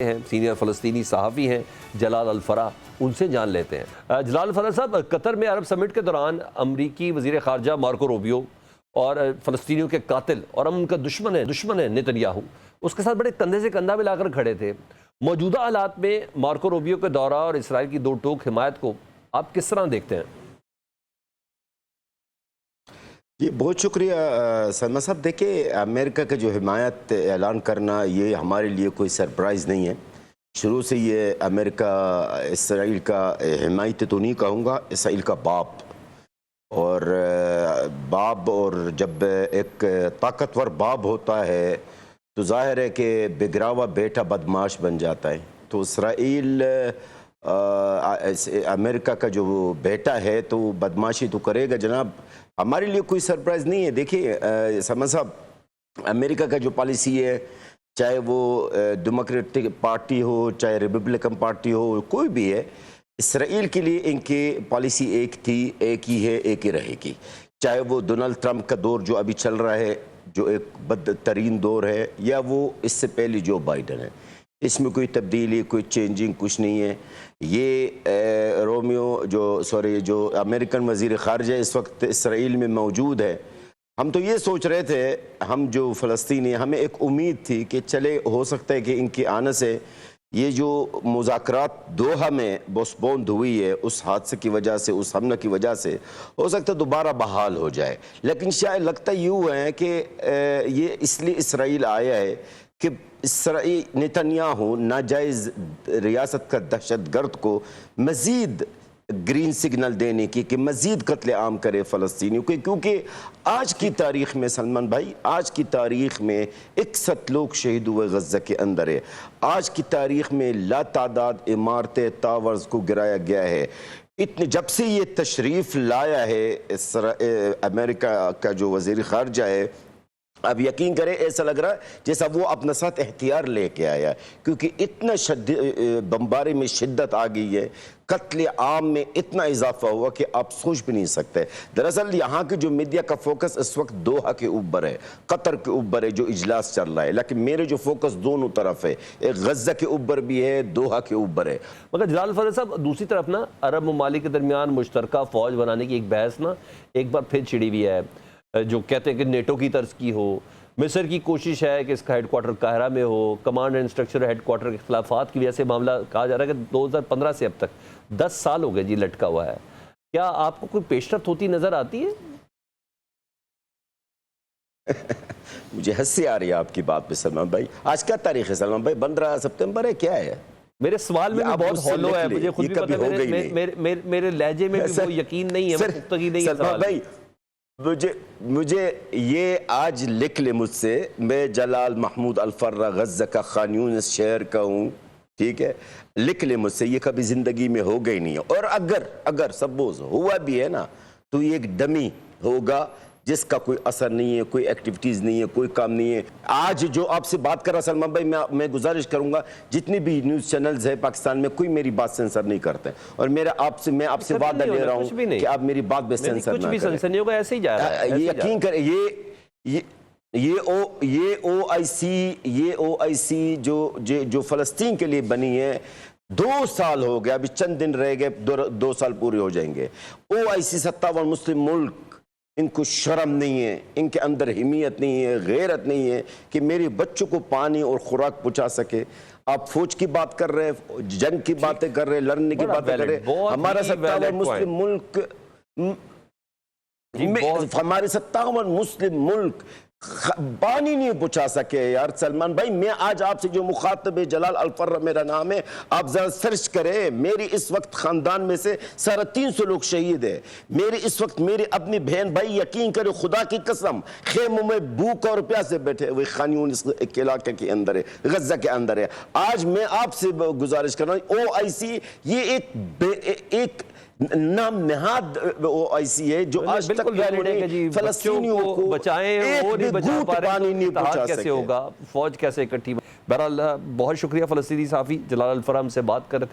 ہیں سینئر فلسطینی صحافی ہیں جلال الفرا، ان سے جان لیتے ہیں۔ جلال الفرا صاحب، قطر میں عرب سمٹ کے دوران امریکی وزیر خارجہ مارکو روبیو اور فلسطینیوں کے قاتل اور ان کا دشمن ہے نتنیاہو، اس کے ساتھ بڑے کندھے سے کندھا ملا کر کھڑے تھے۔ موجودہ حالات میں مارکو روبیو کے دورہ اور اسرائیل کی دو ٹوک حمایت کو آپ کس طرح دیکھتے ہیں؟ جی بہت شکریہ سلمان صاحب۔ دیکھیں، امریکہ کا جو حمایت اعلان کرنا یہ ہمارے لیے کوئی سرپرائز نہیں ہے۔ شروع سے یہ امریکہ اسرائیل کا حمایت تو نہیں کہوں گا، اسرائیل کا باپ اور جب ایک طاقتور باپ ہوتا ہے تو ظاہر ہے کہ بگڑا ہوا بیٹا بدمعاش بن جاتا ہے۔ تو اسرائیل امریکہ کا جو بیٹا ہے تو بدمعاشی تو کرے گا جناب، ہمارے لیے کوئی سرپرائز نہیں ہے۔ دیکھیے سلمان صاحب، امریکہ کا جو پالیسی ہے، چاہے وہ ڈیموکریٹک پارٹی ہو چاہے ریپبلکن پارٹی ہو، کوئی بھی ہے، اسرائیل کے لیے ان کی پالیسی ایک تھی، ایک ہی ہے، ایک ہی رہے گی۔ چاہے وہ ڈونلڈ ٹرمپ کا دور جو ابھی چل رہا ہے، جو ایک بدترین دور ہے، یا وہ اس سے پہلے جو بائیڈن ہے، اس میں کوئی تبدیلی، کوئی چینجنگ کچھ نہیں ہے۔ یہ جو امریکن وزیر خارجہ اس وقت اسرائیل میں موجود ہے، ہم تو یہ سوچ رہے تھے، ہم جو فلسطینی، ہمیں ایک امید تھی کہ چلے ہو سکتا ہے کہ ان کی آنے سے یہ جو مذاکرات دوحہ میں پوسٹپونڈ ہوئی ہے اس حادثے کی وجہ سے، اس حملے کی وجہ سے، ہو سکتا ہے دوبارہ بحال ہو جائے۔ لیکن شاید لگتا یوں ہے کہ یہ اس لیے اسرائیل آیا ہے کہ اسرائیل نتنیاہو ناجائز ریاست کا دہشت گرد کو مزید گرین سگنل دینے کی کہ مزید قتل عام کرے فلسطینیوں کو، کیونکہ آج کی تاریخ میں سلمان بھائی، آج کی تاریخ میں 61 لوگ شہید ہوئے غزہ کے اندر ہے۔ آج کی تاریخ میں لا تعداد عمارتیں، ٹاورز کو گرایا گیا ہے۔ جب سے یہ تشریف لایا ہے امریکہ کا جو وزیر خارجہ ہے، اب یقین کریں ایسا لگ رہا ہے جیسا وہ اپنے ساتھ احتیاط لے کے آیا، کیونکہ اتنا بمباری میں شدت آ گئی ہے، قتل عام میں اتنا اضافہ ہوا کہ آپ سوچ بھی نہیں سکتے۔ دراصل یہاں کی جو میڈیا کا فوکس اس وقت دوحہ کے اوپر ہے، قطر کے اوپر ہے جو اجلاس چل رہا ہے، لیکن میرے جو فوکس دونوں طرف ہے، ایک غزہ کے اوپر بھی ہے، دوحہ کے اوپر ہے۔ مگر جلال الفرا صاحب، دوسری طرف نا عرب ممالک کے درمیان مشترکہ فوج بنانے کی ایک بحث نا ایک بار پھر چھڑی ہوئی ہے، جو کہتے ہیں کہ نیٹو کی طرز کی ہو۔ مصر کی کوشش ہے کہ اس کا ہیڈ کوارٹر قاہرہ میں ہو۔ Command and structure headquarter کے اختلافات کی وجہ سے معاملہ کہا جا رہا ہے کہ 2015 سے اب تک 10 سال ہو گئے جی لٹکا ہوا ہے۔ کیا آپ کو کوئی پیش رفت ہوتی نظر آتی ہے؟ مجھے ہنسی آ رہی ہے آپ کی بات پہ سلمان بھائی۔ آج کیا تاریخ ہے سلمان بھائی؟ 15 ستمبر ہے، کیا ہے؟ میرے سوال میں بھی بہت ہولو ہے، مجھے خود بھی پتہ ہے، میرے لہجے میں بھی وہ یقین نہیں ہے، پختگی نہیں ہے سوال میں۔ مجھے یہ آج لکھ لے مجھ سے، میں جلال محمود الفرا غزہ کا خان یونس شہر کا ہوں، ٹھیک ہے؟ لکھ لے مجھ سے، یہ کبھی زندگی میں ہوگا ہی نہیں ہے۔ اور اگر سپوز ہوا بھی ہے نا تو یہ ایک ڈمی ہوگا جس کا کوئی اثر نہیں ہے، کوئی ایکٹیویٹیز نہیں ہے، کوئی کام نہیں ہے۔ آج جو آپ سے بات کر رہا سلمان بھائی، میں گزارش کروں گا جتنی بھی نیوز چینلز ہیں پاکستان میں، کوئی میری بات سنسر نہیں کرتے، اور میں آپ سے وعدہ لے رہا ہوں کہ آپ میری بات بے سنسر نہ کریں۔ کچھ بھی سنسر نہیں ہوگا، ایسے ہی جا رہا ہے۔ یقین کریں، یہ او آئی سی جو فلسطین کے لیے بنی ہے، 2 سال ہو گیا، ابھی چند دن رہ گئے، 2 سال پورے ہو جائیں گے۔ او آئی سی 57 مسلم ملک، ان کو شرم نہیں ہے، ان کے اندر حمیت نہیں ہے، غیرت نہیں ہے کہ میرے بچوں کو پانی اور خوراک پہنچا سکے۔ آپ فوج کی بات کر رہے ہیں، جنگ کی باتیں کر رہے ہیں، لڑنے کی باتیں کر رہے ہیں۔ ہمارا 57 مسلم ملک پانی نہیں پہنچا سکے یار سلمان بھائی۔ میں آج آپ سے جو مخاطب ہے، جلال الفرا میرا نام ہے، آپ ذرا سرچ کریں، میری اس وقت خاندان میں سے 350 لوگ شہید ہیں۔ میری اس وقت میری اپنی بہن بھائی، یقین کریں خدا کی قسم، خیموں میں بھوک اور پیاسے بیٹھے ہوئے خان یونس کے علاقے کے اندر ہے، غزہ کے اندر ہے۔ آج میں آپ سے گزارش کر رہا ہوں، او آئی سی یہ ایک نام نہاد او آئی سی ہے جو آج تک فلسطینیوں کو بچائیں، وہ نہیں بچا پا رہے، اتحاد کیسے ہوگا، فوج کیسے اکٹھی۔ بہرحال بہت شکریہ، فلسطینی صحافی جلال الفرا ہم سے بات کر رہے تھے۔